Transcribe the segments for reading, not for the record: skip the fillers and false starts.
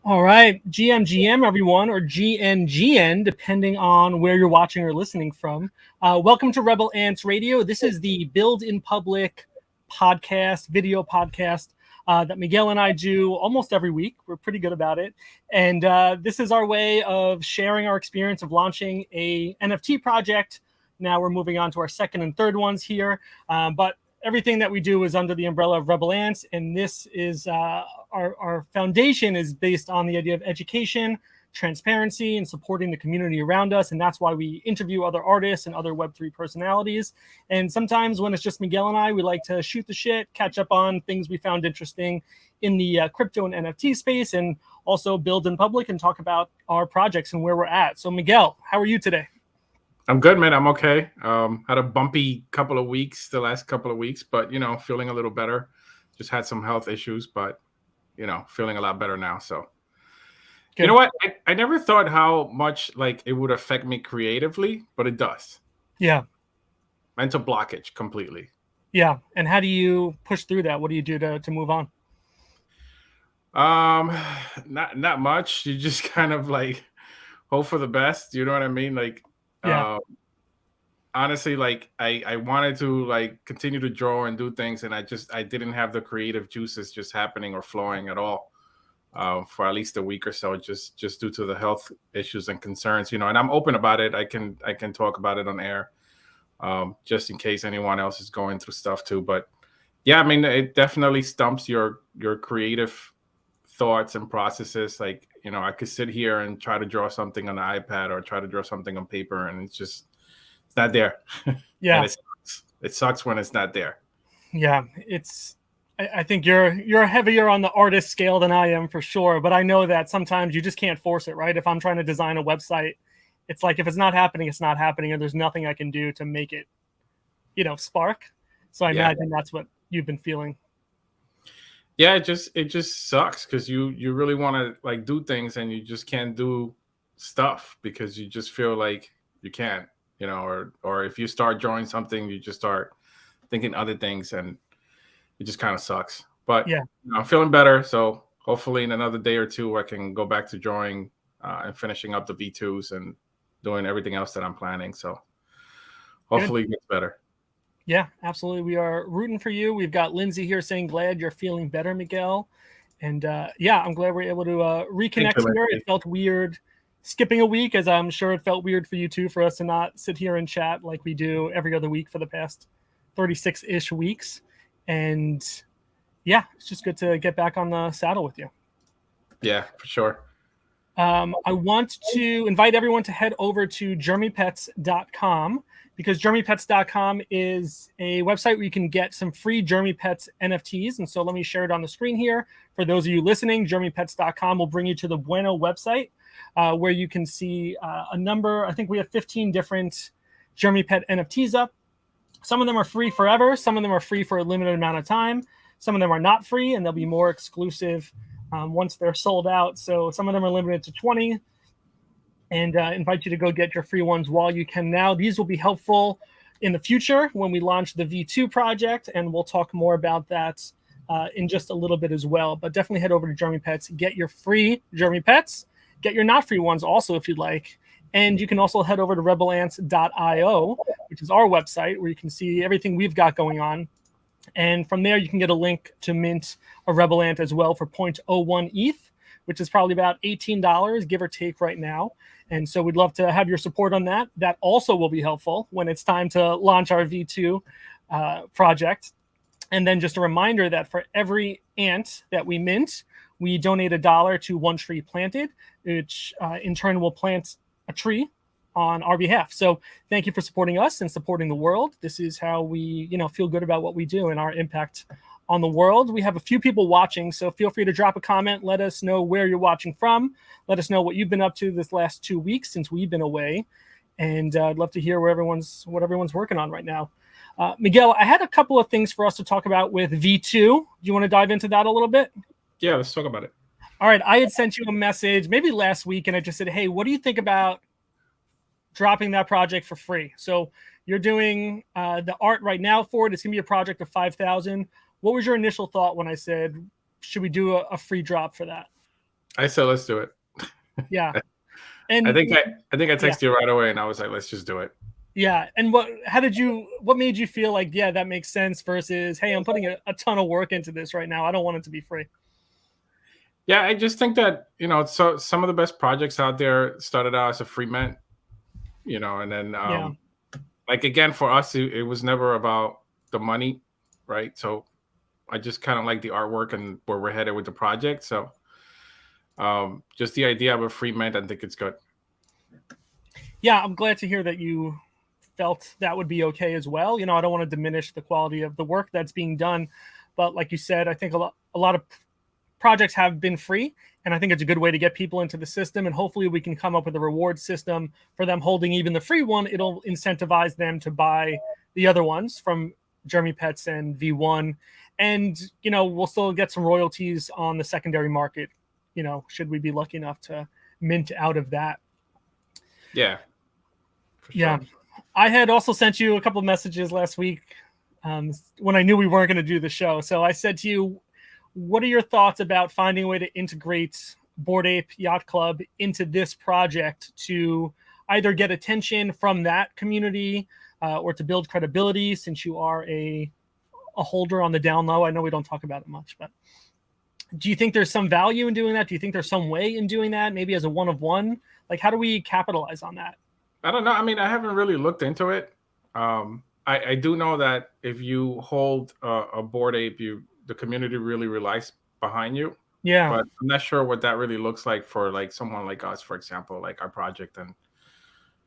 All right, GMGM, everyone, or GNGN, depending on where you're watching or listening from. Welcome to Rebel Ants Radio. This is the Build in Public podcast, video podcast that Miguel and I do almost every week. We're pretty good about it. And this is our way of sharing our experience of launching a NFT project. Now we're moving on to our second and third ones here. But everything that we do is under the umbrella of Rebel Ants, and this is our foundation is based on the idea of education, transparency, and supporting the community around us, and that's why we interview other artists and other Web3 personalities. And sometimes when it's just Miguel and I, we like to shoot the shit, catch up on things we found interesting in the crypto and NFT space, and also build in public and talk about our projects and where we're at. So Miguel, how are you today? I'm good, man. I'm okay. Had a bumpy couple of weeks, the last couple of weeks, but, feeling a little better. Just had some health issues, but, feeling a lot better now. So, good. You know what? I never thought how much it would affect me creatively, but it does. Yeah. Mental blockage completely. Yeah. And how do you push through that? What do you do to move on? Not much. You just kind of hope for the best. You know what I mean? Yeah. Honestly, I wanted to continue to draw and do things, and I didn't have the creative juices just happening or flowing at all for at least a week or so, just due to the health issues and concerns, and I'm open about it. I can talk about it on air, just in case anyone else is going through stuff too. But yeah, I mean, it definitely stumps your creative thoughts and processes. I could sit here and try to draw something on an iPad or try to draw something on paper, and it's not there. Yeah. It sucks when it's not there. Yeah. I think you're heavier on the artist scale than I am for sure, but I know that sometimes you just can't force it, right? If I'm trying to design a website, it's like, if it's not happening, it's not happening, and there's nothing I can do to make it, spark. So I imagine that's what you've been feeling. Yeah, it just sucks because you really want to do things, and you just can't do stuff because you just feel like you can't, or if you start drawing something, you just start thinking other things, and it just kind of sucks. But yeah, I'm feeling better, so hopefully in another day or two I can go back to drawing and finishing up the V2s and doing everything else that I'm planning. So hopefully it gets better. Yeah, absolutely. We are rooting for you. We've got Lindsay here saying, glad you're feeling better, Miguel. And yeah, I'm glad we're able to reconnect here. It felt weird skipping a week, as I'm sure it felt weird for you too, for us to not sit here and chat like we do every other week for the past 36-ish weeks. And yeah, it's just good to get back on the saddle with you. Yeah, for sure. I want to invite everyone to head over to jeremypets.com, because jeremypets.com is a website where you can get some free Jeremy Pets NFTs. And so let me share it on the screen here. For those of you listening, jeremypets.com will bring you to the Bueno website, where you can see a number. I think we have 15 different Jeremy Pet NFTs up. Some of them are free forever. Some of them are free for a limited amount of time. Some of them are not free, and they'll be more exclusive once they're sold out. So some of them are limited to 20. And invite you to go get your free ones while you can now. These will be helpful in the future when we launch the V2 project, and we'll talk more about that in just a little bit as well. But definitely head over to Jeremy Pets, get your free Jeremy Pets, get your not free ones also if you'd like. And you can also head over to rebelants.io, which is our website, where you can see everything we've got going on. And from there, you can get a link to mint a Rebel Ant as well for 0.01 ETH, which is probably about $18, give or take right now. And so we'd love to have your support on that. That also will be helpful when it's time to launch our V2 project. And then just a reminder that for every ant that we mint, we donate $1 to One Tree Planted. which in turn will plant a tree on our behalf. So thank you for supporting us and supporting the world. This is how we, feel good about what we do and our impact on the world. We have a few people watching, so feel free to drop a comment. Let us know where you're watching from. Let us know what you've been up to this last 2 weeks since we've been away. And I'd love to hear what everyone's working on right now. Miguel, I had a couple of things for us to talk about with V2. Do you want to dive into that a little bit? Yeah, let's talk about it. All right. I had sent you a message maybe last week, and I just said, hey, what do you think about dropping that project for free? So you're doing the art right now for it. It's going to be a project of 5,000. What was your initial thought when I said, should we do a free drop for that? I said, let's do it. Yeah. And I think I texted you right away, and I was like, let's just do it. Yeah. And what made you feel like, yeah, that makes sense versus, hey, I'm putting a ton of work into this right now. I don't want it to be free. Yeah, I just think that, so some of the best projects out there started out as a free mint, and then like, again, for us, it was never about the money, right? So I just kind of like the artwork and where we're headed with the project. So just the idea of a free mint, I think it's good. Yeah, I'm glad to hear that you felt that would be okay as well. I don't want to diminish the quality of the work that's being done, but like you said, I think a lot of projects have been free, and I think it's a good way to get people into the system, and hopefully we can come up with a reward system for them holding even the free one. It'll incentivize them to buy the other ones from Jeremy Pets and V1, and we'll still get some royalties on the secondary market, should we be lucky enough to mint out of that. Yeah. For sure. Yeah. I had also sent you a couple of messages last week when I knew we weren't going to do the show. So I said to you, what are your thoughts about finding a way to integrate Bored Ape Yacht Club into this project to either get attention from that community or to build credibility, since you are a holder on the down low? I know we don't talk about it much, but do you think there's some value in doing that? Do you think there's some way in doing that, maybe as a one of one? Like, how do we capitalize on that? I don't know. I mean, I haven't really looked into it. I do know that if you hold a Bored Ape, the community really relies behind you. Yeah. But I'm not sure what that really looks like for like someone like us, for example, like our project, and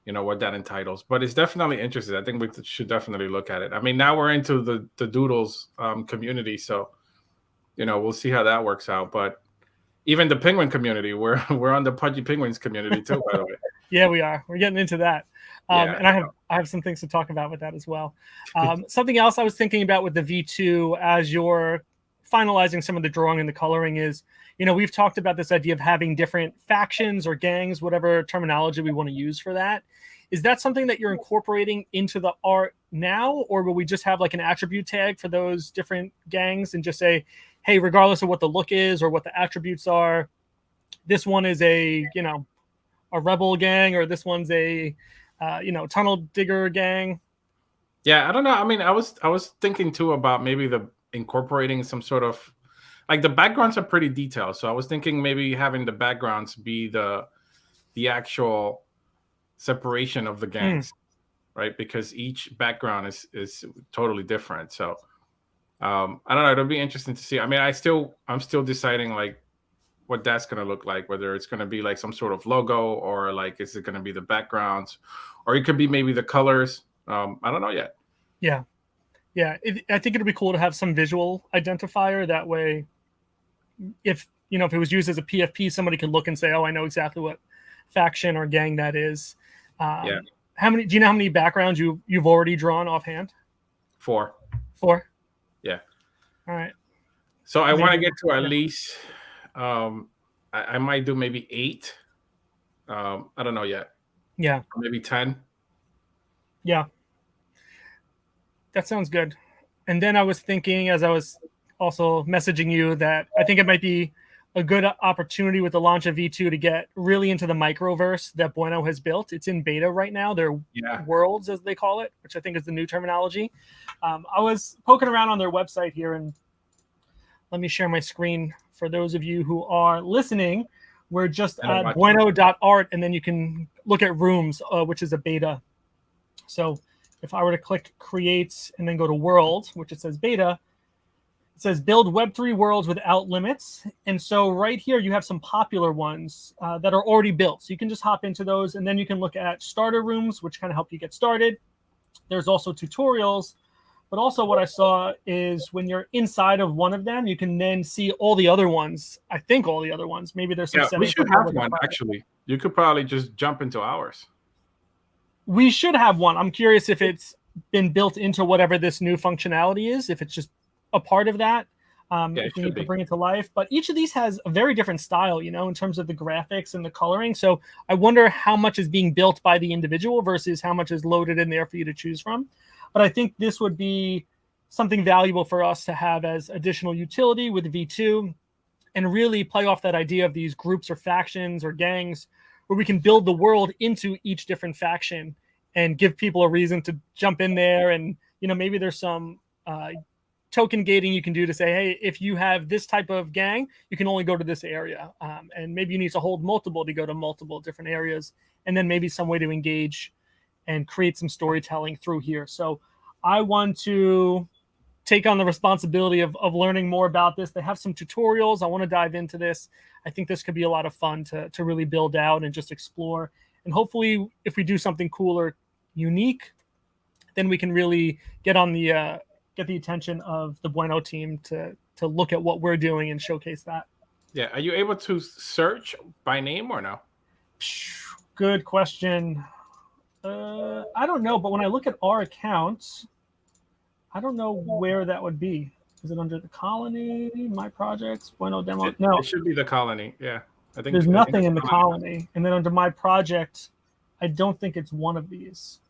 what that entitles. But it's definitely interesting. I think we should definitely look at it. I mean, now we're into the Doodles community, so we'll see how that works out. But even the penguin community, we're on the Pudgy Penguins community too, by the way. Yeah, we are. We're getting into that. And I have some things to talk about with that as well. Something else I was thinking about with the V2 as you're finalizing some of the drawing and the coloring is, we've talked about this idea of having different factions or gangs, whatever terminology we want to use for that. Is that something that you're incorporating into the art now, or will we just have like an attribute tag for those different gangs and just say, hey, regardless of what the look is or what the attributes are, this one is a rebel gang, or this one's a tunnel digger gang? Yeah, I don't know. I mean, I was thinking too about maybe incorporating some sort of, like, the backgrounds are pretty detailed, so I was thinking maybe having the backgrounds be the actual separation of the gangs, right? Because each background is totally different. So I don't know. It'll be interesting to see. I mean, I'm still deciding like what that's going to look like, whether it's going to be like some sort of logo, or like, is it going to be the backgrounds, or it could be maybe the colors. I don't know yet. Yeah. I think it'd be cool to have some visual identifier. That way, if it was used as a PFP, somebody could look and say, oh, I know exactly what faction or gang that is. Do you know how many backgrounds you've already drawn offhand? 4. Yeah. All right. So I want to get to at least, I might do maybe 8. I don't know yet. Yeah. Or maybe 10. Yeah. That sounds good. And then I was thinking, as I was also messaging you, that I think it might be a good opportunity with the launch of V2 to get really into the microverse that Bueno has built. It's in beta right now. They're worlds, as they call it, which I think is the new terminology. I was poking around on their website here, and let me share my screen for those of you who are listening. We're just at bueno.art, and then you can look at rooms, which is a beta. So if I were to click create and then go to world, which it says beta, It says build Web3 worlds without limits. And so right here, you have some popular ones that are already built. So you can just hop into those, and then you can look at starter rooms, which kind of help you get started. There's also tutorials. But also what I saw is when you're inside of one of them, you can then see all the other ones. I think all the other ones. Maybe there's some We settings. should have one, actually. You could probably just jump into ours. We should have one. I'm curious if it's been built into whatever this new functionality is, if it's just a part of that. If we need to bring it to life. But each of these has a very different style, you know, in terms of the graphics and the coloring. So I wonder how much is being built by the individual versus how much is loaded in there for you to choose from. But I think this would be something valuable for us to have as additional utility with V2 and really play off that idea of these groups or factions or gangs where we can build the world into each different faction and give people a reason to jump in there. And, you know, maybe there's some token gating you can do to say, hey, if you have this type of gang, you can only go to this area. And maybe you need to hold multiple to go to multiple different areas. And then maybe some way to engage and create some storytelling through here. So I want to take on the responsibility of learning more about this. They have some tutorials. I want to dive into this. I think this could be a lot of fun to really build out and just explore. And hopefully if we do something cool or unique, then we can really get on the get the attention of the Bueno team to look at what we're doing and showcase that. Yeah. Are you able to search by name or no? Good question. I don't know, but when I look at our account, I don't know where that would be. Is it under the colony, my projects, Bueno demo? No, it should be the colony. Yeah, I think there's nothing in the colony. And then under my project, I don't think it's one of these.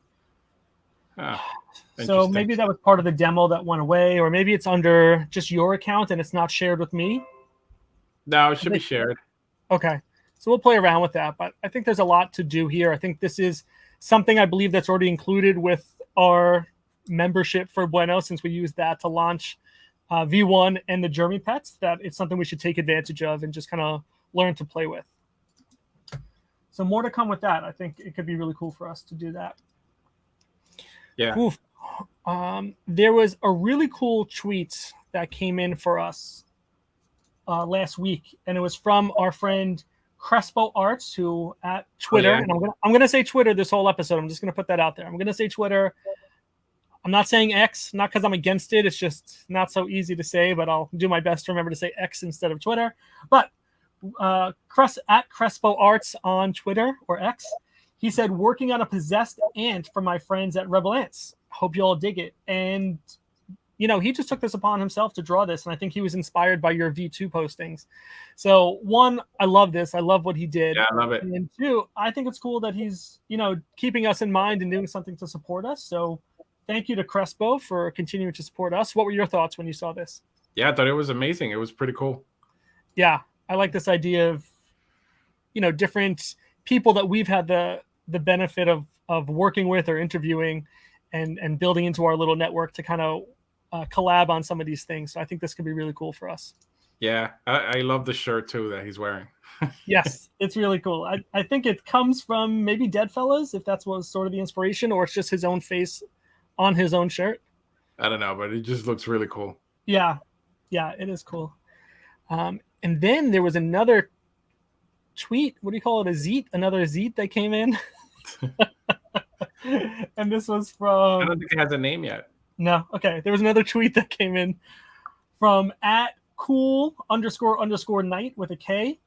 So maybe that was part of the demo that went away, or maybe it's under just your account and it's not shared with me. No, it should be shared. Okay, so we'll play around with that. But I think there's a lot to do here. I think this is something I believe that's already included with our membership for Bueno, since we used that to launch V1 and the Jeremy Pets, that it's something we should take advantage of and just kind of learn to play with. So more to come with that. I think it could be really cool for us to do that. Yeah. There was a really cool tweet that came in for us last week, and it was from our friend Crespo Arts, who at Twitter, and I'm gonna say Twitter this whole episode. I'm just gonna put that out there. I'm gonna say Twitter. I'm not saying X, not because I'm against it. It's just not so easy to say, but I'll do my best to remember to say X instead of Twitter. But at Crespo Arts on Twitter or X, he said, working on a possessed ant for my friends at Rebel Ants. Hope you all dig it. And you know, he just took this upon himself to draw this, and I think he was inspired by your V2 postings. So one, I love this. I love what he did. Yeah, I love it. And two, I think it's cool that he's, you know, keeping us in mind and doing something to support us. So thank you to Crespo for continuing to support us. What were your thoughts when you saw this? Yeah, I thought it was amazing. It was pretty cool. Yeah, I like this idea of, you know, different people that we've had the benefit of working with or interviewing and building into our little network to kind of collab on some of these things. So I think this could be really cool for us. Yeah, I love the shirt too that he's wearing. Yes, it's really cool. I think it comes from maybe Deadfellas, if that's was sort of the inspiration, or it's just his own face on his own shirt. I don't know, but it just looks really cool. Yeah, it is cool. And then there was another tweet. What do you call it? Another zeet that came in. And this was from... I don't think it has a name yet. No. Okay. There was another tweet that came in from at cool__night with a K.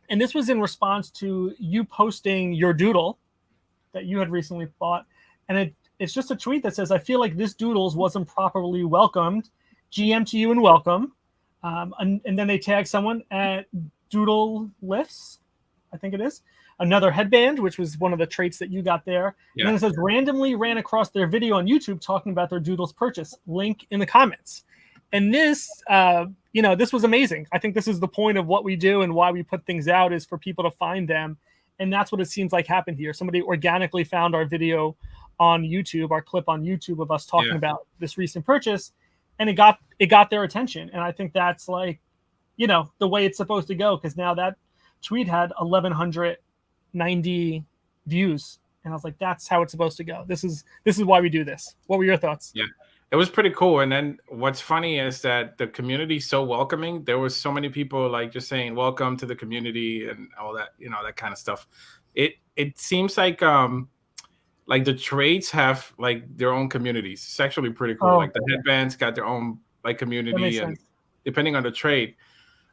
And this was in response to you posting your doodle that you had recently bought. And it's just a tweet that says, I feel like this Doodles wasn't properly welcomed. GM to you and welcome. And then they tag someone at Doodle Lifts, I think it is. Another headband, which was one of the traits that you got there. Yeah. And then it says, randomly ran across their video on YouTube talking about their Doodles purchase. Link in the comments. And this, this was amazing. I think this is the point of what we do and why we put things out is for people to find them. And that's what it seems like happened here. Somebody organically found our video on YouTube, our clip on YouTube of us talking about this recent purchase. And it got their attention. And I think that's like, the way it's supposed to go. Because now that tweet had 1,190 views. And I was like, that's how it's supposed to go. This is why we do this. What were your thoughts? Yeah. It was pretty cool. And then what's funny is that the community is so welcoming. There was so many people like just saying welcome to the community and all that, that kind of stuff. It seems like the trades have like their own communities. It's actually pretty cool. Oh, Like the headbands got their own like that makes community, and sense. depending on the trade.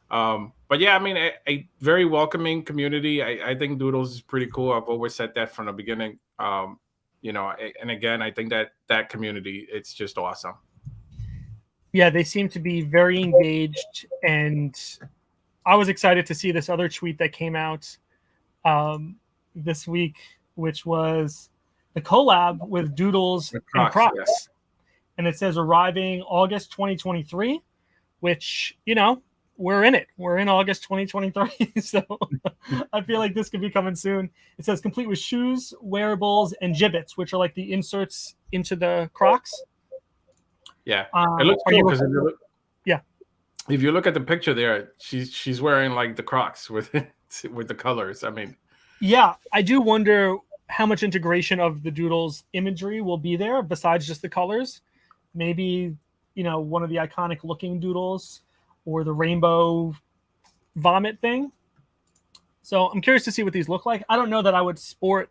But yeah, I mean, a very welcoming community. I think Doodles is pretty cool. I've always said that from the beginning. And again, I think that community, it's just awesome. Yeah, they seem to be very engaged, and I was excited to see this other tweet that came out this week, which was the collab with Doodles and Crocs. Yes. And it says arriving August 2023, which, we're in it. We're in August 2023. So I feel like this could be coming soon. It says complete with shoes, wearables, and gibbets, which are like the inserts into the Crocs. Yeah. It looks cool because if you look at the picture there, she's wearing like the Crocs with the colors. I mean, yeah, I do wonder how much integration of the Doodles imagery will be there besides just the colors. Maybe, one of the iconic looking Doodles or the rainbow vomit thing. So I'm curious to see what these look like. I don't know that I would sport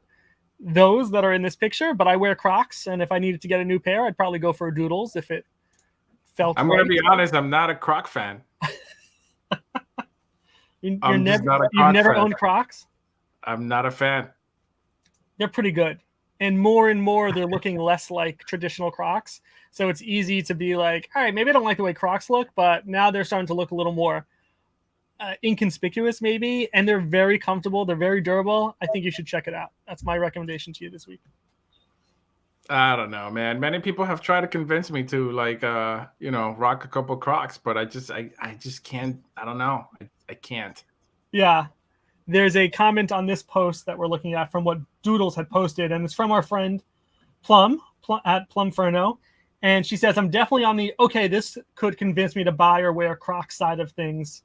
those that are in this picture, but I wear Crocs, and if I needed to get a new pair, I'd probably go for Doodles if it felt I'm right. going to be honest, I'm not a Croc fan. You've never owned Crocs? I'm not a fan. They're pretty good. And more they're looking less like traditional Crocs. So it's easy to be like, all right, maybe I don't like the way Crocs look, but now they're starting to look a little more inconspicuous maybe. And they're very comfortable. They're very durable. I think you should check it out. That's my recommendation to you this week. I don't know, man. Many people have tried to convince me to rock a couple Crocs, but I just can't. I don't know. I can't. Yeah. There's a comment on this post that we're looking at from what Doodles had posted, and it's from our friend Plum at Plumferno. And she says, I'm definitely on the, okay, this could convince me to buy or wear Crocs side of things.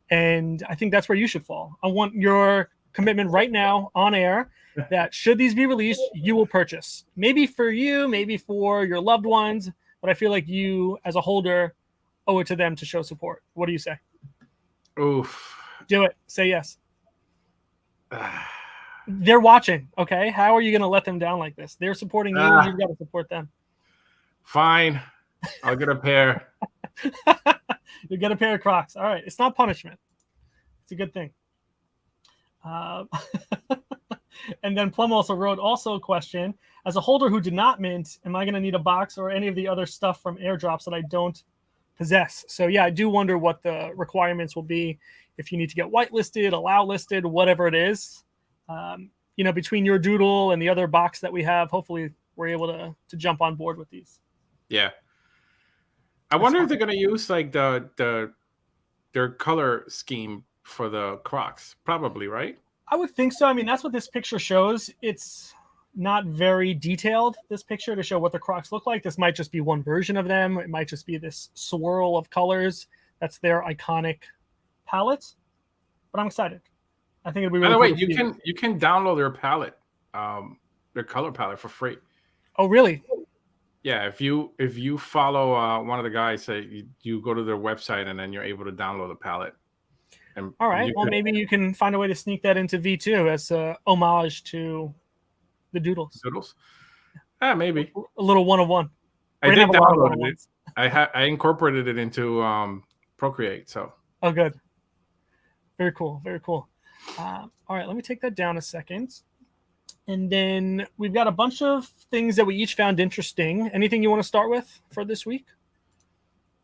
And I think that's where you should fall. I want your commitment right now on air that should these be released, you will purchase. Maybe for you, maybe for your loved ones, but I feel like you as a holder owe it to them to show support. What do you say? Oof. Do it. Say yes. They're watching, okay? How are you going to let them down like this? They're supporting you. You've got to support them. Fine. I'll get a pair. You get a pair of Crocs. All right. It's not punishment. It's a good thing. And then Plum also wrote a question. As a holder who did not mint, am I going to need a box or any of the other stuff from airdrops that I don't possess? So, yeah, I do wonder what the requirements will be. If you need to get whitelisted, allow listed, whatever it is, between your Doodle and the other box that we have, hopefully we're able to jump on board with these. Yeah. I wonder if they're going to use like their color scheme for the Crocs. Probably, right? I would think so. I mean, that's what this picture shows. It's not very detailed, this picture, to show what the Crocs look like. This might just be one version of them. It might just be this swirl of colors. That's their iconic palette. But I'm excited. I think it'll be really cool. By the way, you can download their palette, their color palette for free. Oh, really? Yeah, if you follow one of the guys, you go to their website and then you're able to download the palette. And all right. Well, maybe you can find a way to sneak that into V2 as a homage to the Doodles. Doodles? Maybe. A little one-on-one. I did download it. I incorporated it into Procreate. So. Oh, good. Very cool. Very cool. All right, let me take that down a second. And then we've got a bunch of things that we each found interesting. Anything you want to start with for this week?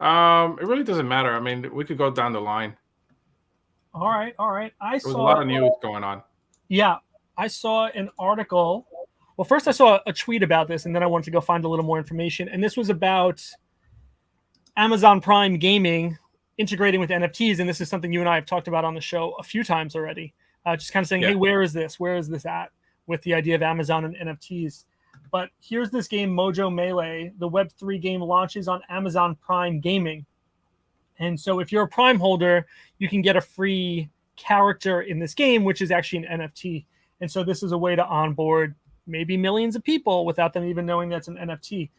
It really doesn't matter. I mean, we could go down the line. All right. There was a lot of news going on. Yeah, I saw an article. Well, first I saw a tweet about this, and then I wanted to go find a little more information. And this was about Amazon Prime Gaming integrating with NFTs. And this is something you and I have talked about on the show a few times already. Just kind of saying, hey, where is this? Where is this at? With the idea of Amazon and NFTs. But here's this game, Mojo Melee. The Web3 game launches on Amazon Prime Gaming. And so if you're a Prime holder, you can get a free character in this game, which is actually an NFT. And so this is a way to onboard maybe millions of people without them even knowing that's an NFT.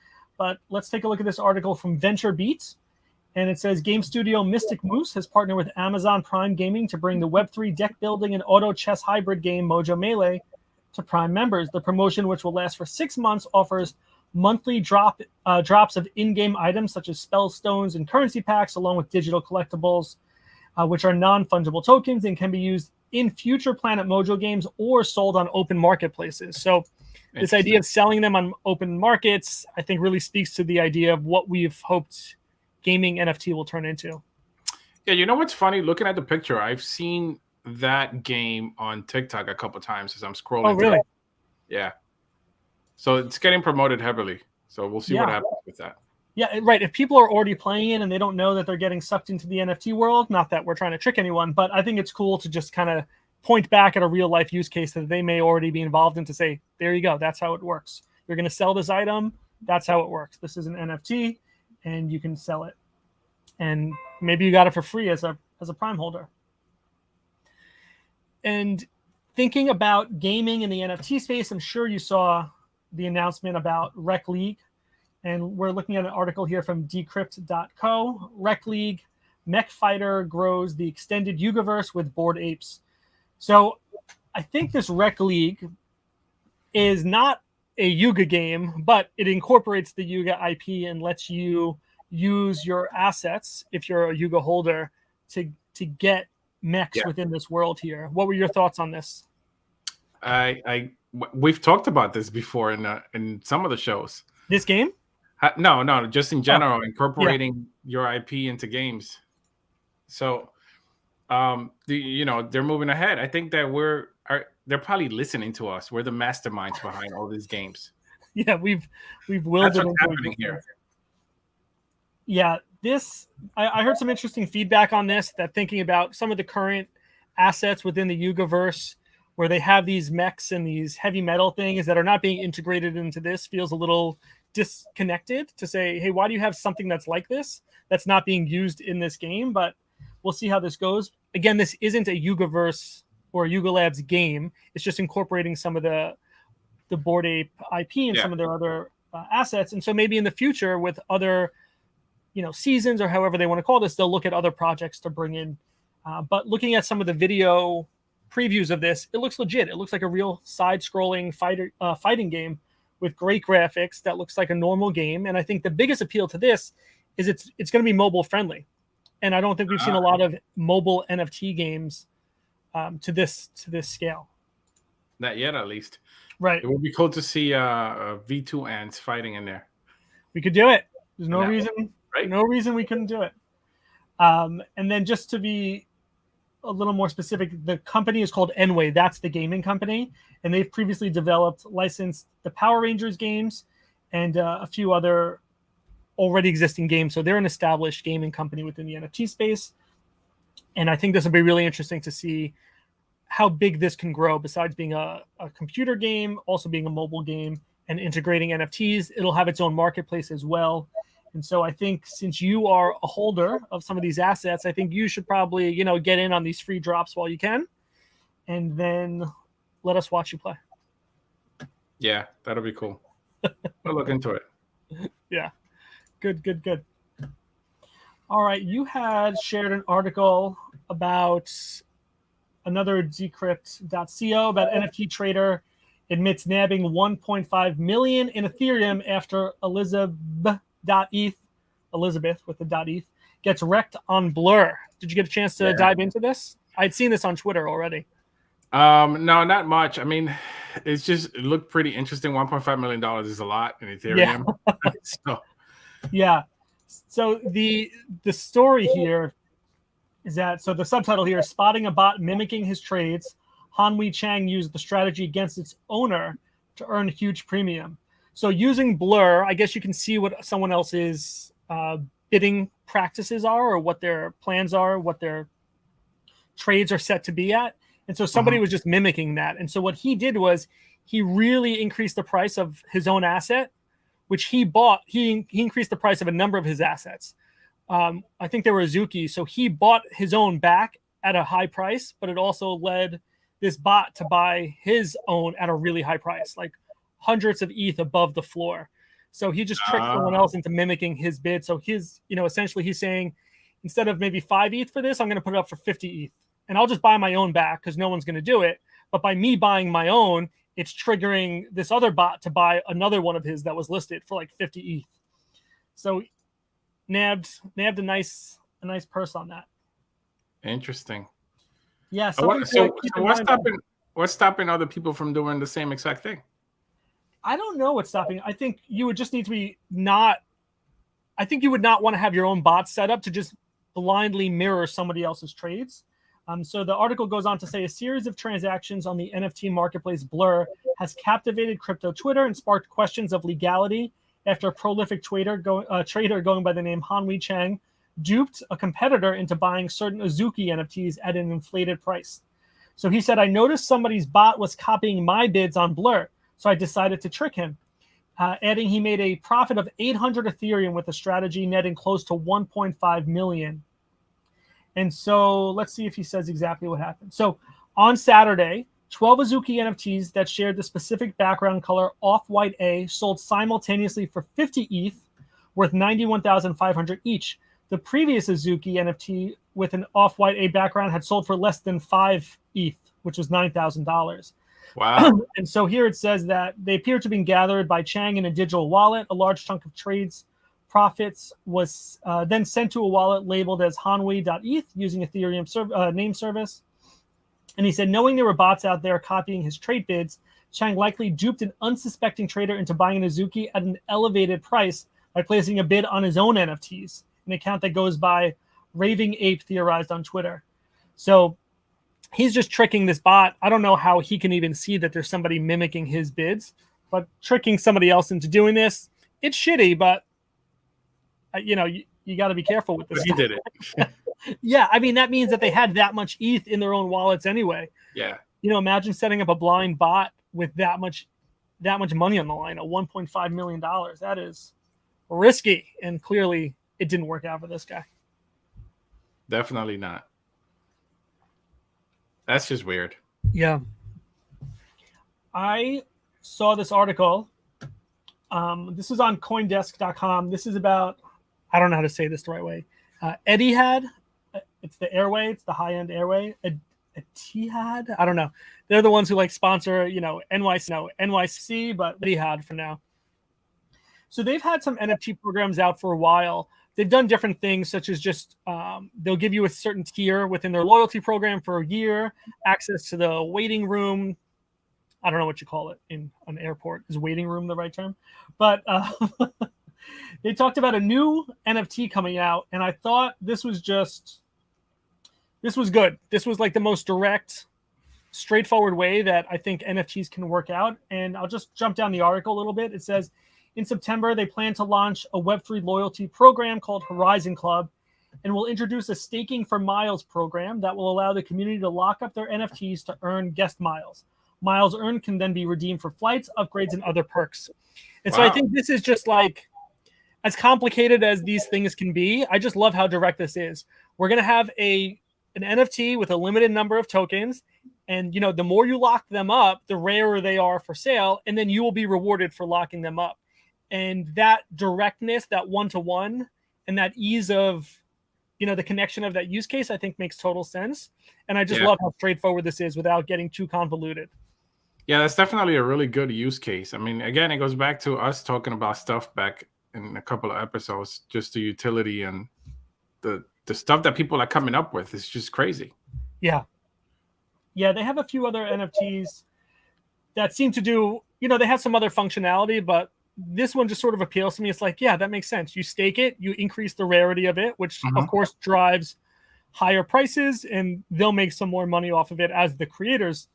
but let's take a look at this article from VentureBeat. And it says game studio Mystic Moose has partnered with Amazon Prime Gaming to bring the Web3 deck building and auto chess hybrid game Mojo Melee to Prime members. The promotion, which will last for 6 months, offers monthly drops of in-game items such as spell stones and currency packs, along with digital collectibles, which are non-fungible tokens and can be used in future Planet Mojo games or sold on open marketplaces. So this idea of selling them on open markets, I think, really speaks to the idea of what we've hoped gaming NFT will turn into. Yeah, you know what's funny? Looking at the picture, I've seen that game on TikTok a couple times as I'm scrolling. Oh, really? Yeah. So it's getting promoted heavily. So we'll see what happens with that. Yeah, right. If people are already playing it and they don't know that they're getting sucked into the NFT world, not that we're trying to trick anyone, but I think it's cool to just kind of point back at a real life use case that they may already be involved in to say, there you go. That's how it works. You're going to sell this item. That's how it works. This is an NFT and you can sell it. And maybe you got it for free as a Prime holder. And thinking about gaming in the NFT space, I'm sure you saw the announcement about Rec League. And we're looking at an article here from decrypt.co. Rec League, Mech Fighter grows the extended Yugaverse with Bored Apes. So I think this Rec League is not a Yuga game, but it incorporates the Yuga IP and lets you use your assets, if you're a Yuga holder, to get mechs within this world here. What were your thoughts on this? We've talked about this before in some of the shows. This game? No, just in general, incorporating your IP into games. So, they're moving ahead. I think that they're probably listening to us. We're the masterminds behind all these games. Yeah, we've willed That's what's happening here. Yeah, I heard some interesting feedback on this, that thinking about some of the current assets within the Yugaverse, where they have these mechs and these heavy metal things that are not being integrated into this, feels a little disconnected to say, hey, why do you have something that's like this that's not being used in this game? But we'll see how this goes. Again, this isn't a Yugaverse or Yuga Labs game. It's just incorporating some of the Bored Ape IP and some of their other assets. And so maybe in the future with other seasons or however they want to call this, they'll look at other projects to bring in. But looking at some of the video previews of this, it looks legit. It looks like a real side-scrolling fighting game with great graphics that looks like a normal game. And I think the biggest appeal to this is it's going to be mobile friendly. And I don't think we've seen a lot of mobile NFT games to this scale. Not yet, at least. Right. It would be cool to see V2 ants fighting in there. We could do it. There's no reason. Right? No reason we couldn't do it. And then just to be a little more specific, the company is called Enway. That's the gaming company. And they've previously licensed the Power Rangers games and a few other already existing games. So they're an established gaming company within the NFT space. And I think this will be really interesting to see how big this can grow, besides being a computer game, also being a mobile game and integrating NFTs. It'll have its own marketplace as well. And so I think since you are a holder of some of these assets, I think you should probably, get in on these free drops while you can, and then let us watch you play. Yeah, that'll be cool. I'll look into it. Yeah. Good. All right. You had shared an article about another decrypt.co about NFT trader admits nabbing 1.5 million in Ethereum after Elizabeth with the .eth gets wrecked on Blur. Did you get a chance to dive into this? I'd seen this on Twitter already. No, not much. I mean, it looked pretty interesting. $1.5 million is a lot in Ethereum. Yeah. So the story here is that, so the subtitle here is spotting a bot mimicking his trades. Hanwei Chang used the strategy against its owner to earn a huge premium. So using Blur, I guess you can see what someone else's bidding practices are, or what their plans are, what their trades are set to be at. And so somebody was just mimicking that. And so what he did was he really increased the price of his own asset, which he bought. He increased the price of a number of his assets. I think they were Azuki. So he bought his own back at a high price, but it also led this bot to buy his own at a really high price, like hundreds of ETH above the floor. So he just tricked someone else into mimicking his bid. So his, essentially he's saying, instead of maybe 5 ETH for this, I'm going to put it up for 50 ETH. And I'll just buy my own back because no one's going to do it. But by me buying my own, it's triggering this other bot to buy another one of his that was listed for like 50 ETH. So nabbed a nice purse on that. Interesting. Yeah. So what's stopping other people from doing the same exact thing? I don't know what's stopping. I think you would just need to be I think you would not want to have your own bot set up to just blindly mirror somebody else's trades. So the article goes on to say a series of transactions on the NFT marketplace Blur has captivated crypto Twitter and sparked questions of legality after a prolific trader going by the name Hanwei Chang duped a competitor into buying certain Azuki NFTs at an inflated price. So he said, I noticed somebody's bot was copying my bids on Blur, so I decided to trick him. Adding he made a profit of 800 Ethereum with the strategy, netting close to 1.5 million. And so let's see if he says exactly what happened. So on Saturday, 12 Azuki NFTs that shared the specific background color Off-White A sold simultaneously for 50 ETH, worth 91,500 each. The previous Azuki NFT with an Off-White A background had sold for less than 5 ETH, which was $9,000. Wow. And so here it says that they appear to have been gathered by Chang in a digital wallet. A large chunk of trades profits was then sent to a wallet labeled as Hanwei.eth using Ethereum name service. And he said, knowing there were bots out there copying his trade bids, Chang likely duped an unsuspecting trader into buying an Azuki at an elevated price by placing a bid on his own NFTs, an account that goes by Raving Ape theorized on Twitter. So he's just tricking this bot. I don't know how he can even see that there's somebody mimicking his bids, but tricking somebody else into doing this, it's shitty, but you got to be careful with this. But he did it. Yeah, I mean, that means that they had that much ETH in their own wallets anyway. Yeah. Imagine setting up a blind bot with that much money on the line, at $1.5 million. That is risky, and clearly it didn't work out for this guy. Definitely not. That's just weird. Yeah. I saw this article. This is on coindesk.com. This is about, I don't know how to say this the right way. Etihad. It's the airway. It's the high-end airway. Etihad. I don't know. They're the ones who sponsor, NYC, but Etihad for now. So they've had some NFT programs out for a while. They've done different things, such as just they'll give you a certain tier within their loyalty program for a year, access to the waiting room. I don't know what you call it in an airport. Is waiting room the right term? But they talked about a new NFT coming out, and I thought this was good. This was like the most direct, straightforward way that I think NFTs can work out. And I'll just jump down the article a little bit. It says, in September, they plan to launch a Web3 loyalty program called Horizon Club, and will introduce a staking for miles program that will allow the community to lock up their NFTs to earn guest miles. Miles earned can then be redeemed for flights, upgrades, and other perks. And so I think this is just like, as complicated as these things can be, I just love how direct this is. We're going to have an NFT with a limited number of tokens, and the more you lock them up, the rarer they are for sale, and then you will be rewarded for locking them up. And that directness, that one-to-one, and that ease of, the connection of that use case, I think makes total sense. And I just love how straightforward this is without getting too convoluted. Yeah, that's definitely a really good use case. I mean, again, it goes back to us talking about stuff back in a couple of episodes, just the utility and the stuff that people are coming up with is just crazy. Yeah. Yeah, they have a few other NFTs that seem to do, they have some other functionality, but this one just sort of appeals to me. It's like, yeah, that makes sense. You stake it, you increase the rarity of it, which of course drives higher prices, and they'll make some more money off of it as the creators.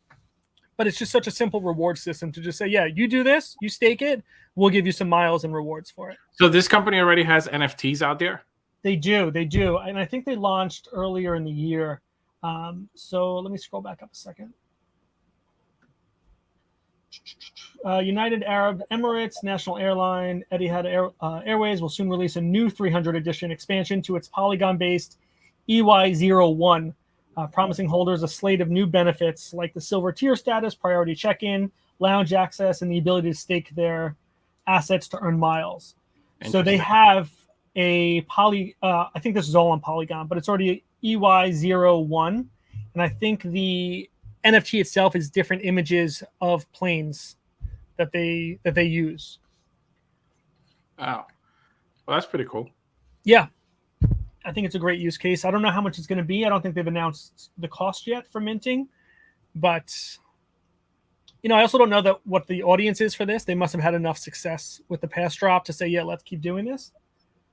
But it's just such a simple reward system to just say, yeah, you do this, you stake it, we'll give you some miles and rewards for it. So this company already has NFTs out there? They do. And I think they launched earlier in the year. So let me scroll back up a second. United Arab Emirates, National Airline, Etihad Airways will soon release a new 300 edition expansion to its Polygon-based EY01, promising holders a slate of new benefits like the silver tier status, priority check-in, lounge access, and the ability to stake their assets to earn miles. So they Interesting. have a I think this is all on Polygon, but it's already EY01. And I think the NFT itself is different images of planes that they use. Wow. Well, that's pretty cool. Yeah. I think it's a great use case. I don't know how much it's going to be. I don't think they've announced the cost yet for minting, but I also don't know what the audience is for this. They must have had enough success with the pass drop to say, yeah, let's keep doing this.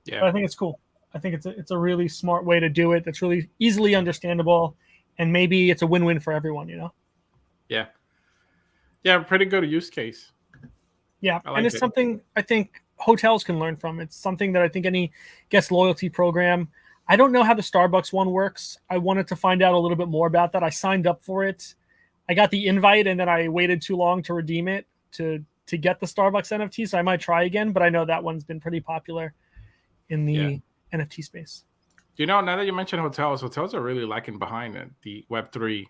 Yeah. But I think it's cool. I think it's a really smart way to do it. That's really easily understandable, and maybe it's a win-win for everyone. Yeah. Yeah. Pretty good use case. Yeah, and it's something I think hotels can learn from. It's something that I think any guest loyalty program. I don't know how the Starbucks one works. I wanted to find out a little bit more about that. I signed up for it. I got the invite, and then I waited too long to redeem it to get the Starbucks NFT. So I might try again, but I know that one's been pretty popular in the NFT space. Now that you mentioned hotels are really lacking behind it, the Web3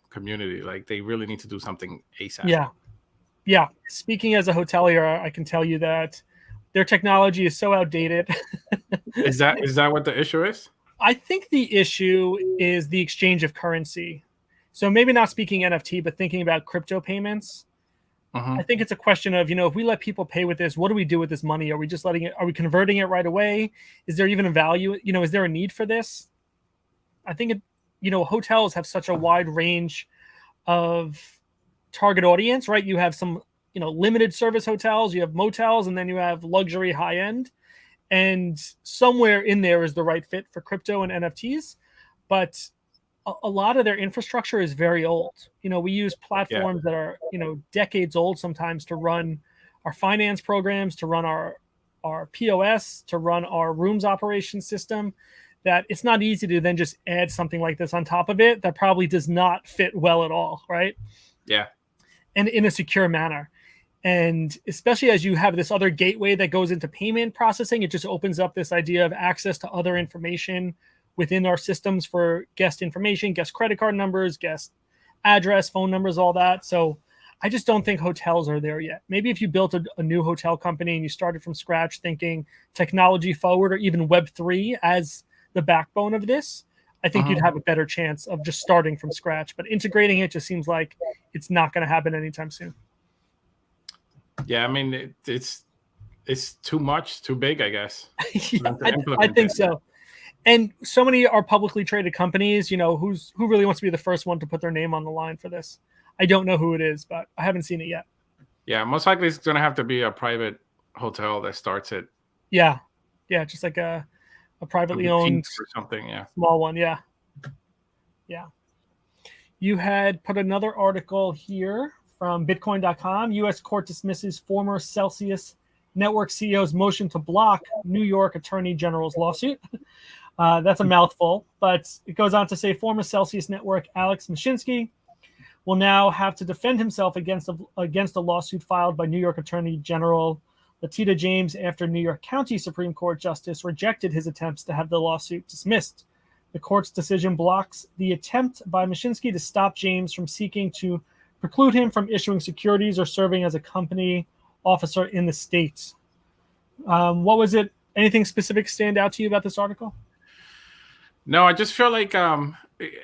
community. Like they really need to do something ASAP. Yeah. Speaking as a hotelier, I can tell you that their technology is so outdated. Is that what the issue is? I think the issue is the exchange of currency. So maybe not speaking NFT, but thinking about crypto payments. I think it's a question of, if we let people pay with this, what do we do with this money? Are we just letting it? Are we converting it right away? Is there even a value? Is there a need for this? I think hotels have such a wide range of target audience, right? You have some, limited service hotels, you have motels, and then you have luxury high end. And somewhere in there is the right fit for crypto and NFTs. But a lot of their infrastructure is very old. We use platforms that are, decades old sometimes to run our finance programs, to run our POS, to run our rooms operation system, that it's not easy to then just add something like this on top of it that probably does not fit well at all, right? Yeah. And in a secure manner. And especially as you have this other gateway that goes into payment processing, it just opens up this idea of access to other information within our systems for guest information, guest credit card numbers, guest address, phone numbers, all that. So I just don't think hotels are there yet. Maybe if you built a new hotel company and you started from scratch thinking technology forward or even Web3 as the backbone of this, I think you'd have a better chance of just starting from scratch. But integrating it just seems like it's not going to happen anytime soon. Yeah, I mean, it's too much, too big, I guess. I think so. And so many are publicly traded companies, who really wants to be the first one to put their name on the line for this? I don't know who it is, but I haven't seen it yet. Yeah, most likely it's going to have to be a private hotel that starts it. Yeah, just like a privately owned or something. Yeah, small one. Yeah. You had put another article here from Bitcoin.com. U.S. court dismisses former Celsius Network CEO's motion to block New York Attorney General's lawsuit. That's a mouthful, but it goes on to say former Celsius Network Alex Mashinsky will now have to defend himself against a lawsuit filed by New York Attorney General Letitia James after New York County Supreme Court Justice rejected his attempts to have the lawsuit dismissed. The court's decision blocks the attempt by Mashinsky to stop James from seeking to preclude him from issuing securities or serving as a company officer in the state. What was it? Anything specific stand out to you about this article? No, I just feel like,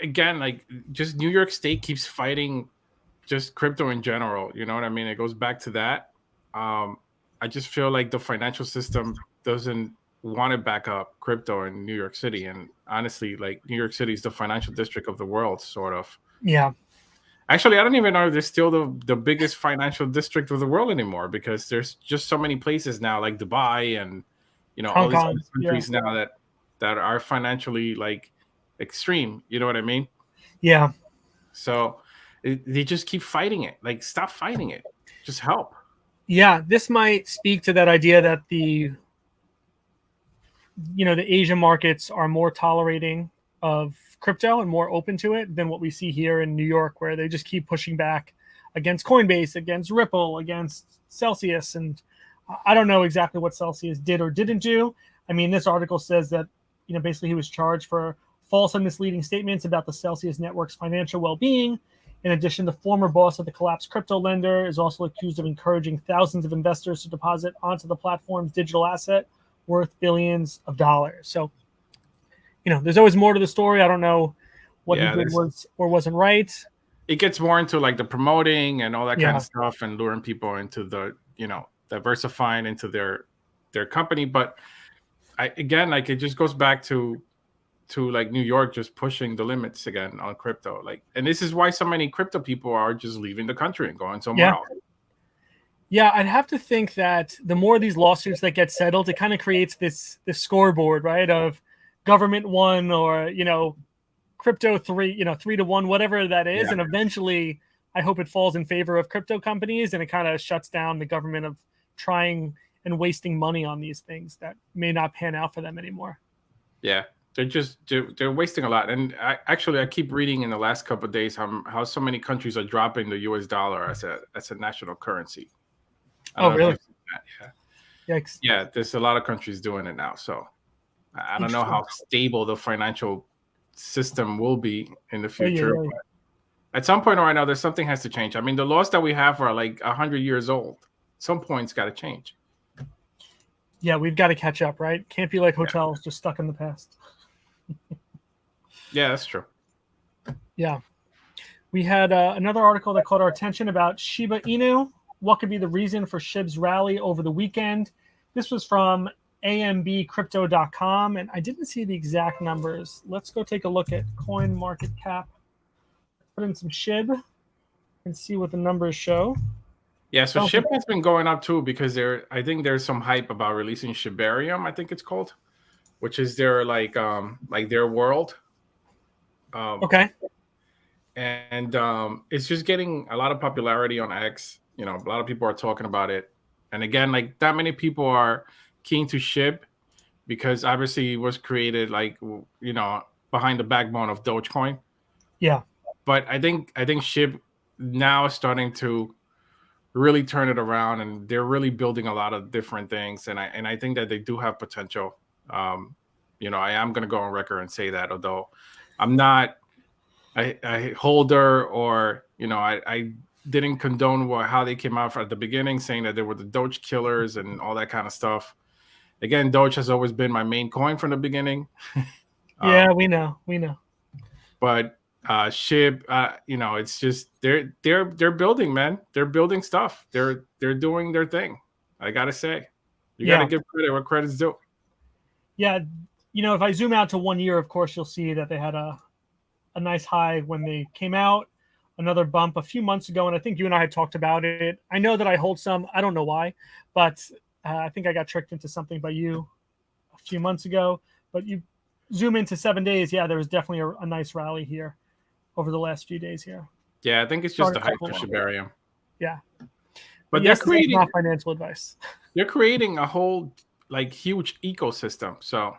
again, like just New York State keeps fighting just crypto in general. You know what I mean? It goes back to that. I just feel like the financial system doesn't want to back up crypto in New York City. And honestly, like New York City is the financial district of the world, sort of. Yeah. Actually, I don't even know if there's still the biggest financial district of the world anymore, because there's just so many places now, like Dubai and all these other countries now that are financially like extreme. You know what I mean? Yeah. So they just keep fighting it. Like, stop fighting it. Just help. Yeah, this might speak to that idea that the Asian markets are more tolerating of crypto and more open to it than what we see here in New York, where they just keep pushing back against Coinbase, against Ripple, against Celsius. And I don't know exactly what Celsius did or didn't do. I mean, this article says that, basically he was charged for false and misleading statements about the Celsius network's financial well-being In addition, the former boss of the collapsed crypto lender is also accused of encouraging thousands of investors to deposit onto the platform's digital asset worth billions of dollars. So, there's always more to the story. I don't know what he did was or wasn't right. It gets more into like the promoting and all that kind of Yeah. stuff and luring people into the, diversifying into their company. But it just goes back to like New York just pushing the limits again on crypto. And this is why so many crypto people are just leaving the country and going somewhere else. Yeah, I'd have to think that the more of these lawsuits that get settled, it kind of creates this scoreboard, right? Of government 1 or, crypto 3, 3-1, whatever that is. Yeah. And eventually I hope it falls in favor of crypto companies and it kind of shuts down the government of trying and wasting money on these things that may not pan out for them anymore. Yeah. They're wasting a lot. And I keep reading in the last couple of days how so many countries are dropping the US dollar as a national currency. Oh, really? Yeah. Yikes. Yeah, there's a lot of countries doing it now. So I don't know how stable the financial system will be in the future. Yeah. But at some point or another, something has to change. I mean, the laws that we have are like 100 years old. Some point's got to change. Yeah, we've got to catch up, right? Can't be like hotels just stuck in the past. Yeah, that's true. Yeah. We had another article that caught our attention about Shiba Inu. What could be the reason for SHIB's rally over the weekend? This was from ambcrypto.com, and I didn't see the exact numbers. Let's go take a look at coin market cap. Put in some SHIB and see what the numbers show. Yeah, so SHIB has been going up too because I think there's some hype about releasing Shibarium, I think it's called, which is their like their world. Okay. And it's just getting a lot of popularity on X. A lot of people are talking about it. And again, like that many people are keen to SHIB because obviously it was created behind the backbone of Dogecoin. Yeah. But I think SHIB now is starting to really turn it around, and they're really building a lot of different things. And I think that they do have potential. I am going to go on record and say that, although I'm not a holder or, I didn't condone how they came out at the beginning, saying that they were the Doge killers and all that kind of stuff. Again, Doge has always been my main coin from the beginning. Yeah, we know. But SHIB, it's just they're building, man. They're building stuff. They're doing their thing. I gotta say, you gotta give credit where credit's due. Yeah, if I zoom out to 1 year, of course, you'll see that they had a nice high when they came out. Another bump a few months ago, and I think you and I had talked about it. I know that I hold some. I don't know why, but I think I got tricked into something by you a few months ago. But you zoom into 7 days, yeah, there was definitely a nice rally here over the last few days here. Yeah, I think it's just the hype for Shibarium. Yeah, but they're creating not financial advice. They're creating a whole huge ecosystem. So,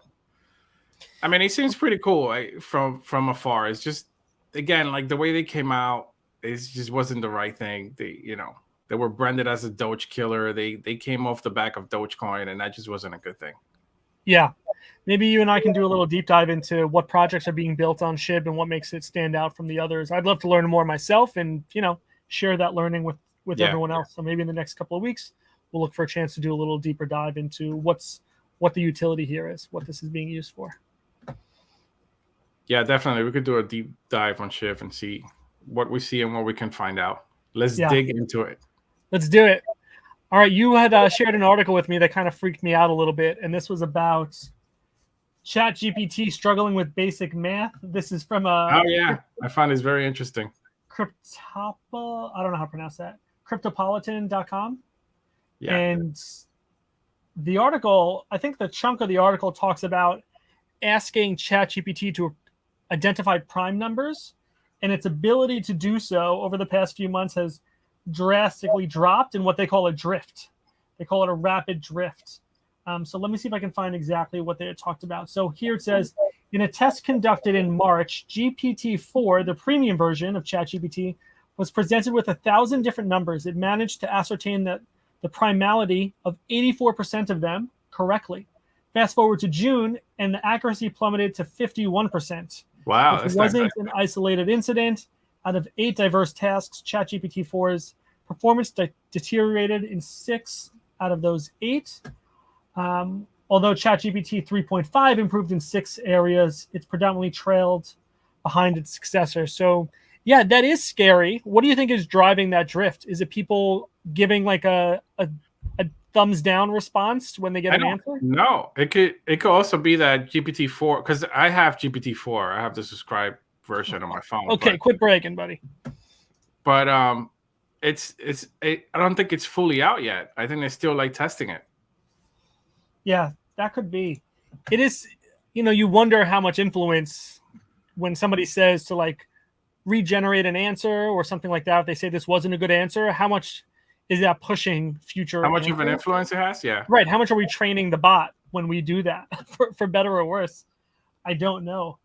I mean, it seems pretty cool from afar. It's just, again, the way they came out, it just wasn't the right thing. They were branded as a Doge killer. They came off the back of Dogecoin, and that just wasn't a good thing. Yeah. Maybe you and I can do a little deep dive into what projects are being built on SHIB and what makes it stand out from the others. I'd love to learn more myself and, share that learning with everyone else. So maybe in the next couple of weeks, we'll look for a chance to do a little deeper dive into what the utility here is, what this is being used for. Yeah, definitely. We could do a deep dive on SHIB and see what we see and what we can find out. Let's dig into it. Let's do it. All right. You had shared an article with me that kind of freaked me out a little bit. And this was about ChatGPT struggling with basic math. This is from oh, yeah. I find this very interesting. I don't know how to pronounce that. Cryptopolitan.com. Yeah. And the article, I think the chunk of the article talks about asking ChatGPT to identify prime numbers, and its ability to do so over the past few months has drastically dropped in what they call a drift. They call it a rapid drift. So let me see if I can find exactly what they had talked about. So here it says, in a test conducted in March, GPT-4, the premium version of ChatGPT, was presented with 1,000 different numbers. It managed to ascertain that the primality of 84% of them correctly. Fast forward to June, and the accuracy plummeted to 51%. Wow. It wasn't an isolated incident. Out of 8 diverse tasks, ChatGPT 4's performance deteriorated in 6 out of those 8. Although ChatGPT 3.5 improved in 6 areas, it's predominantly trailed behind its successor. So, yeah, that is scary. What do you think is driving that drift? Is it people giving like a thumbs down response when they get an answer? No, it could also be that GPT-4, because I have GPT-4. I have the subscribed version on my phone. Okay, quit bragging, buddy. But I don't think it's fully out yet. I think they're still like testing it. Yeah, that could be. It is, you wonder how much influence when somebody says to like regenerate an answer or something like that. If they say this wasn't a good answer, how much is that pushing future? How much of an influence it has? Yeah. Right. How much are we training the bot when we do that for better or worse? I don't know.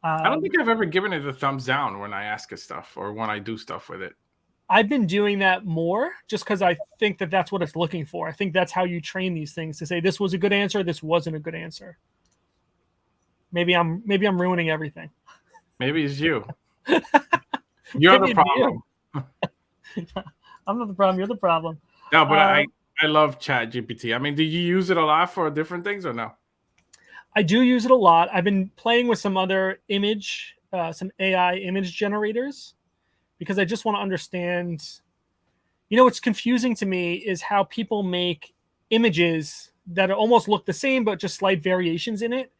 I don't think I've ever given it a thumbs down when I ask it stuff or when I do stuff with it. I've been doing that more just because I think that that's what it's looking for. I think that's how you train these things, to say this was a good answer, this wasn't a good answer. Maybe I'm ruining everything. Maybe it's you. You're the problem. I'm not the problem. You're the problem. No, but I love ChatGPT. I mean, do you use it a lot for different things or no? I do use it a lot. I've been playing with some other some AI image generators, because I just want to understand. What's confusing to me is how people make images that almost look the same, but just slight variations in it.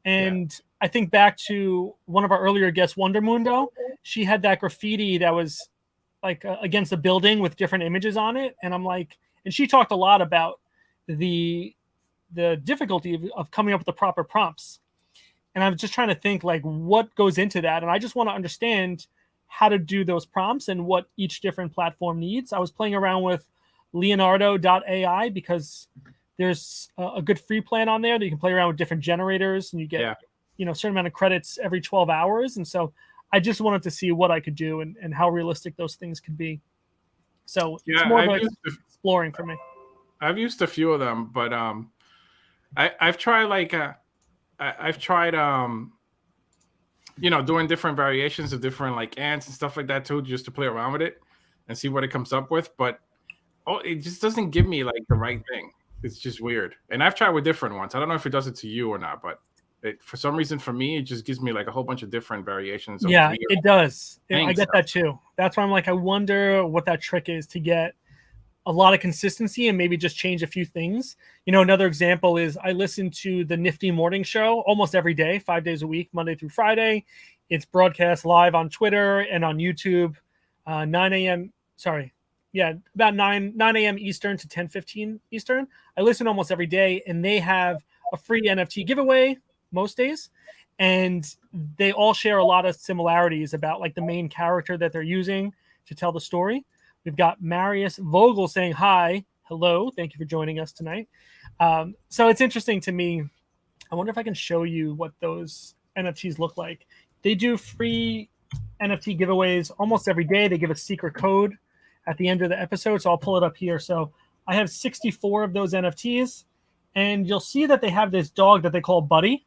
And I think back to one of our earlier guests, Wonder Mundo. She had that graffiti that was like against a building with different images on it. And I'm like, and she talked a lot about the difficulty of coming up with the proper prompts. And I'm just trying to think like what goes into that. And I just want to understand how to do those prompts and what each different platform needs. I was playing around with Leonardo.ai because there's a good free plan on there that you can play around with different generators, and you get a certain amount of credits every 12 hours. And so I just wanted to see what I could do and how realistic those things could be. So it's more of exploring for me. I've used a few of them, but I've tried doing different variations of different like ants and stuff like that too, just to play around with it and see what it comes up with. But it just doesn't give me like the right thing. It's just weird. And I've tried with different ones. I don't know if it does it to you or not, but for some reason for me, it just gives me like a whole bunch of different variations. Yeah, it does. I get that too. That's why I'm like, I wonder what that trick is to get a lot of consistency and maybe just change a few things. Another example is I listen to the Nifty Morning Show almost every day, 5 days a week, Monday through Friday. It's broadcast live on Twitter and on YouTube, 9 a.m. Sorry. Yeah, about 9 a.m. Eastern to 10:15 Eastern. I listen almost every day, and they have a free NFT giveaway most days. And they all share a lot of similarities about like the main character that they're using to tell the story. We've got Marius Vogel saying hi. Hello. Thank you for joining us tonight. So it's interesting to me. I wonder if I can show you what those NFTs look like. They do free NFT giveaways almost every day. They give a secret code at the end of the episode. So I'll pull it up here. So I have 64 of those NFTs, and you'll see that they have this dog that they call Buddy.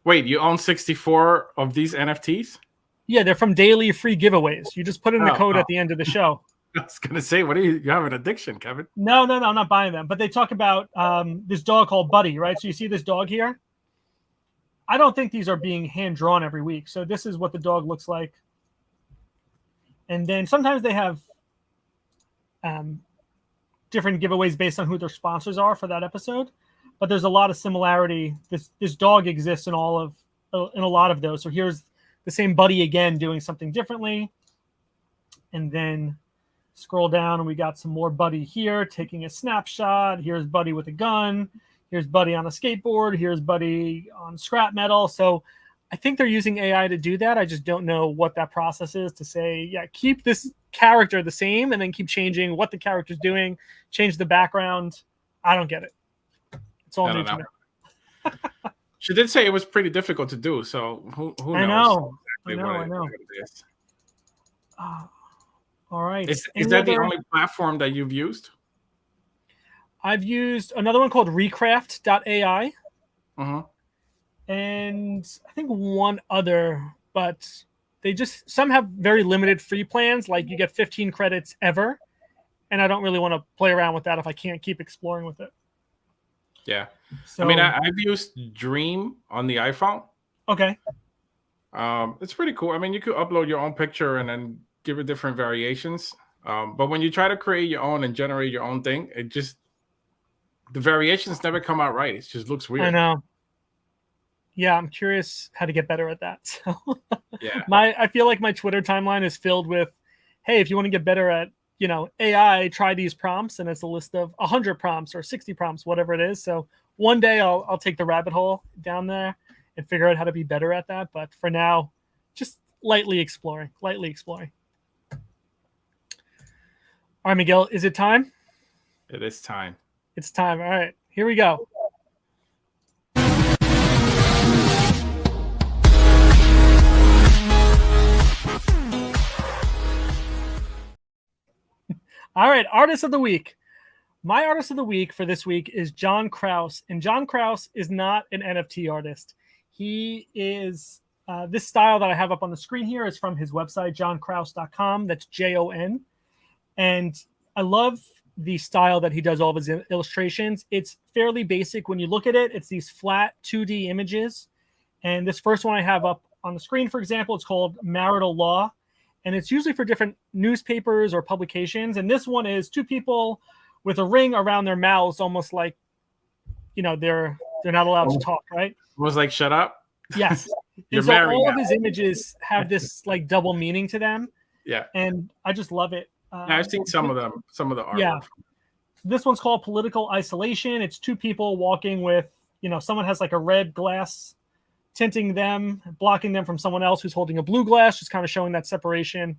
Wait, you own 64 of these NFTs? Yeah, they're from daily free giveaways. You just put in the code at the end of the show. I was going to say, you have an addiction, Kevin? No, I'm not buying them. But they talk about this dog called Buddy, right? So you see this dog here? I don't think these are being hand-drawn every week. So this is what the dog looks like. And then sometimes they have different giveaways based on who their sponsors are for that episode. But there's a lot of similarity. This dog exists in a lot of those. So here's the same Buddy again doing something differently. And then scroll down and we got some more Buddy here taking a snapshot. Here's Buddy with a gun. Here's Buddy on a skateboard. Here's Buddy on scrap metal. So I think they're using AI to do that. I just don't know what that process is to say, yeah, keep this character the same and then keep changing what the character's doing, change the background. I don't get it. It's all new to me. She did say it was pretty difficult to do, so who knows? I know. What it is. All right. Is that the only platform that you've used? I've used another one called Recraft.ai. Uh-huh. And I think one other, but some have very limited free plans, like you get 15 credits ever, and I don't really want to play around with that if I can't keep exploring with it. Yeah. So I mean, I've used Dream on the iPhone. okay. It's pretty cool. I mean, you could upload your own picture and then give it different variations. But when you try to create your own and generate your own thing, the variations never come out right. It just looks weird. I know. Yeah, I'm curious how to get better at that. So yeah, I feel like my Twitter timeline is filled with, hey, if you want to get better at, AI, try these prompts, and it's a list of 100 prompts or 60 prompts, whatever it is. So one day I'll take the rabbit hole down there and figure out how to be better at that. But for now, just lightly exploring. All right, Miguel, is it time? it is time. It's time. All right, here we go. All right, artist of the week. My artist of the week for this week is John Kraus. And John Kraus is not an NFT artist. He is, this style that I have up on the screen here is from his website, johnkraus.com. That's Jon. And I love the style that he does all of his illustrations. It's fairly basic when you look at it. It's these flat 2D images. And this first one I have up on the screen, for example, it's called Marital Law. And it's usually for different newspapers or publications. And this one is two people with a ring around their mouths, almost like, they're not allowed to talk, right? It was like, shut up. Yes. You're and so married all now. of his images have this like double meaning to them. Yeah. And I just love it. I've seen some of them, some of the artwork. Yeah. This one's called Political Isolation. It's two people walking with, someone has like a red glass tinting them, blocking them from someone else who's holding a blue glass, just kind of showing that separation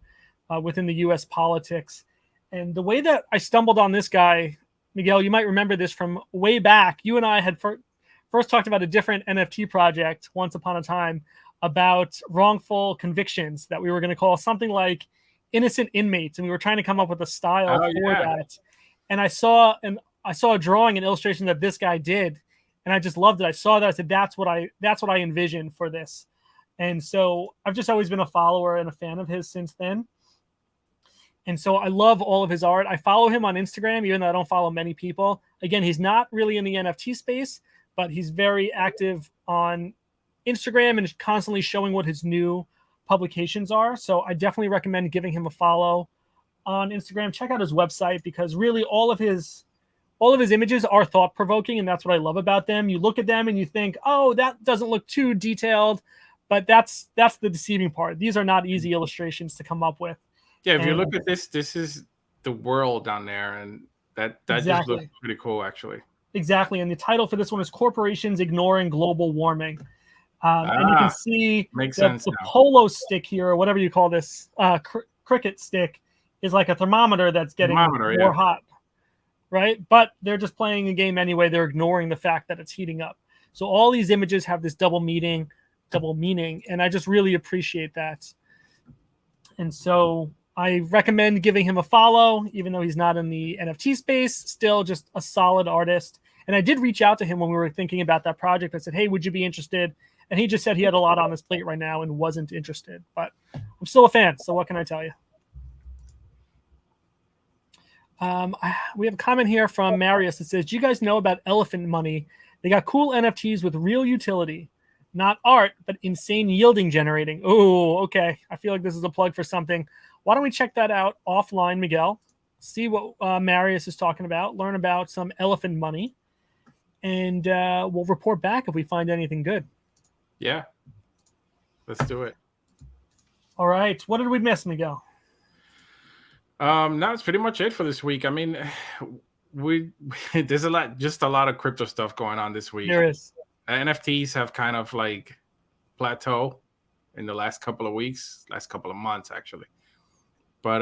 within the U.S. politics. And the way that I stumbled on this guy, Miguel, you might remember this from way back. You and I had first talked about a different NFT project once upon a time about wrongful convictions that we were going to call something like innocent inmates. And we were trying to come up with a style for that. And I saw a drawing, an illustration that this guy did. And I just loved it. I saw that. I said, that's what I envisioned for this. And so I've just always been a follower and a fan of his since then. And so I love all of his art. I follow him on Instagram, even though I don't follow many people. Again, he's not really in the NFT space, but he's very active on Instagram and is constantly showing what his new publications are. So I definitely recommend giving him a follow on Instagram. Check out his website, because really all of his images are thought-provoking, and that's what I love about them. You look at them and you think, oh, that doesn't look too detailed, but that's the deceiving part. These are not easy illustrations to come up with. Yeah, if you look at this is the world down there, and that exactly. Just looks pretty cool, actually. Exactly, and the title for this one is Corporations Ignoring Global Warming. And you can see the polo stick here, or whatever you call this, cricket stick, is like a thermometer that's getting more hot. Right? But they're just playing a game anyway. They're ignoring the fact that it's heating up. So all these images have this double meaning, and I just really appreciate that. And so I recommend giving him a follow, even though he's not in the NFT space, still just a solid artist. And I did reach out to him when we were thinking about that project. I said, hey, would you be interested? And he just said he had a lot on his plate right now and wasn't interested. But I'm still a fan, so what can I tell you? We have a comment here from Marius that says, do you guys know about Elephant Money? They got cool NFTs with real utility, not art, but insane yielding generating. Oh, okay. I feel like this is a plug for something. Why don't we check that out offline, Miguel? See what Marius is talking about, learn about some Elephant Money, and we'll report back if we find anything good. Yeah. Let's do it. All right. What did we miss, Miguel? No, that's pretty much it for this week. I mean, there's a lot of crypto stuff going on this week. There is. NFTs have kind of like plateau in the last couple of months, actually. But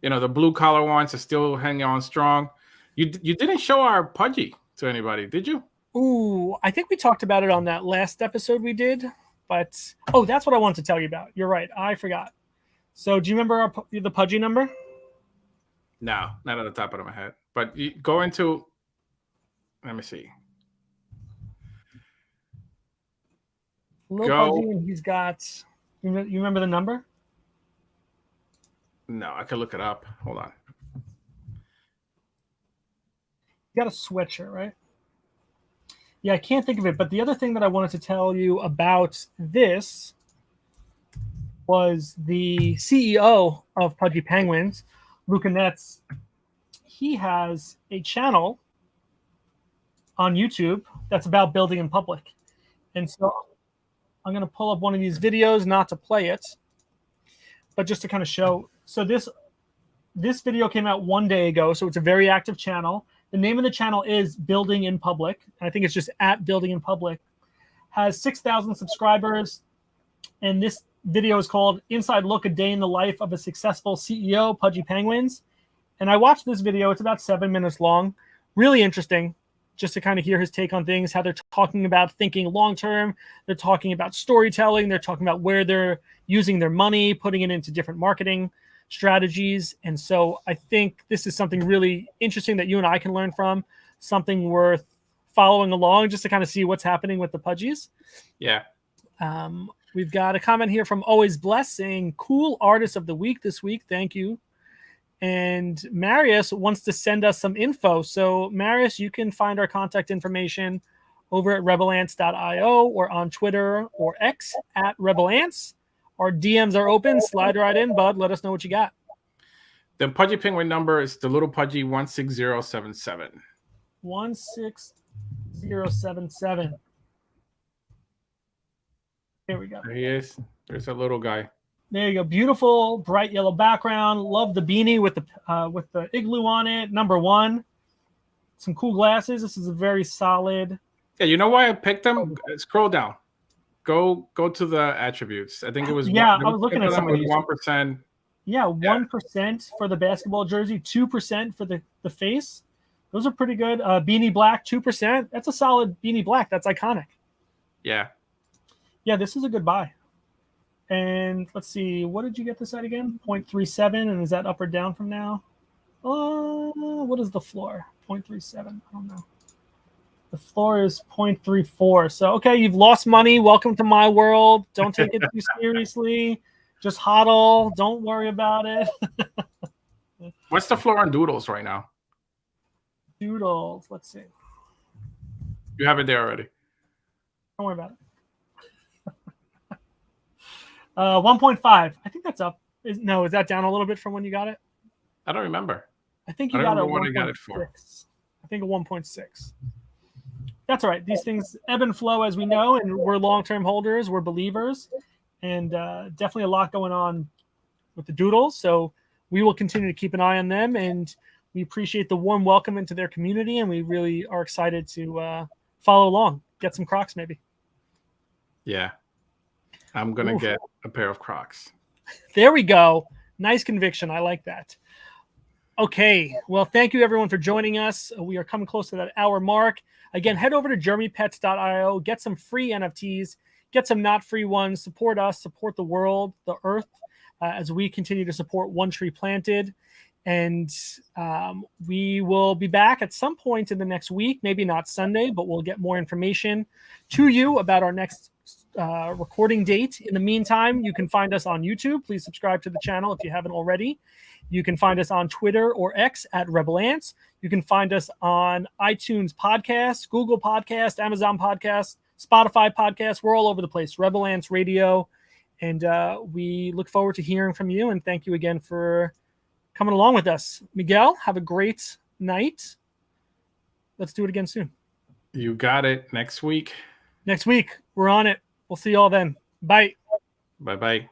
the blue collar ones are still hanging on strong. You didn't show our Pudgy to anybody, did you? Ooh, I think we talked about it on that last episode we did. But that's what I wanted to tell you about. You're right. I forgot. So do you remember the Pudgy number? No, not at the top of my head. But you go into, let me see. Pudgy, and he's got, You remember the number? No, I can look it up. Hold on. You got a sweatshirt, right? Yeah, I can't think of it. But the other thing that I wanted to tell you about this was the CEO of Pudgy Penguins, Luca Netz. He has a channel on YouTube that's about building in public. And so I'm going to pull up one of these videos, not to play it, but just to kind of show. So this video came out 1 day ago, so it's a very active channel. The name of the channel is Building in Public. I think it's just at Building in Public. Has 6,000 subscribers, and this video is called Inside Look, a Day in the Life of a Successful CEO, Pudgy Penguins. And I watched this video. It's about 7 minutes long. Really interesting, just to kind of hear his take on things, how they're talking about thinking long-term. They're talking about storytelling. They're talking about where they're using their money, putting it into different marketing strategies. And so I think this is something really interesting that you and I can learn from, something worth following along just to kind of see what's happening with the Pudgies. Yeah. We've got a comment here from Always Blessed saying, cool artist of the week this week. Thank you. And Marius wants to send us some info. So Marius, you can find our contact information over at rebelants.io or on Twitter or X at rebelants. Our DMs are open. Slide right in, bud. Let us know what you got. The Pudgy Penguin number is the little Pudgy 16077. 16077. Here we go. There he is. There's a little guy. There you go. Beautiful, bright yellow background. Love the beanie with the igloo on it. Number 1. Some cool glasses. This is a very solid. Yeah, you know why I picked them? Scroll down. Go to the attributes. I think it was. Yeah, I was looking at some of these. 1%. Yeah, 1% for the basketball jersey, 2% for the face. Those are pretty good. Beanie Black, 2%. That's a solid Beanie Black. That's iconic. Yeah. Yeah, this is a good buy. And let's see, what did you get this at again? 0.37, and is that up or down from now? What is the floor? 0.37. I don't know. The floor is 0.34. So, okay, you've lost money. Welcome to my world. Don't take it too seriously. Just hodl. Don't worry about it. What's the floor on Doodles right now? Doodles. Let's see. You have it there already. Don't worry about it. 1.5. I think that's up. Is that down a little bit from when you got it? I don't remember. I think you got it. What I got it for. I think a 1.6. That's all right. These things ebb and flow, as we know, and we're long-term holders. We're believers, and definitely a lot going on with the Doodles. So we will continue to keep an eye on them, and we appreciate the warm welcome into their community, and we really are excited to follow along, get some Crocs maybe. Yeah. I'm going to get a pair of Crocs. There we go. Nice conviction. I like that. Okay. Well, thank you, everyone, for joining us. We are coming close to that hour mark. Again, head over to jeremypets.io. Get some free NFTs. Get some not free ones. Support us. Support the world, the earth, as we continue to support One Tree Planted. And we will be back at some point in the next week. Maybe not Sunday, but we'll get more information to you about our next recording date. In the meantime, you can find us on YouTube. Please subscribe to the channel if you haven't already. You can find us on Twitter or X at Rebel Ants. You can find us on iTunes Podcasts, Google Podcasts, Amazon Podcasts, Spotify Podcasts. We're all over the place. Rebel Ants Radio. And we look forward to hearing from you. And thank you again for coming along with us. Miguel, have a great night. Let's do it again soon. You got it. Next week. Next week. We're on it. We'll see you all then. Bye. Bye-bye.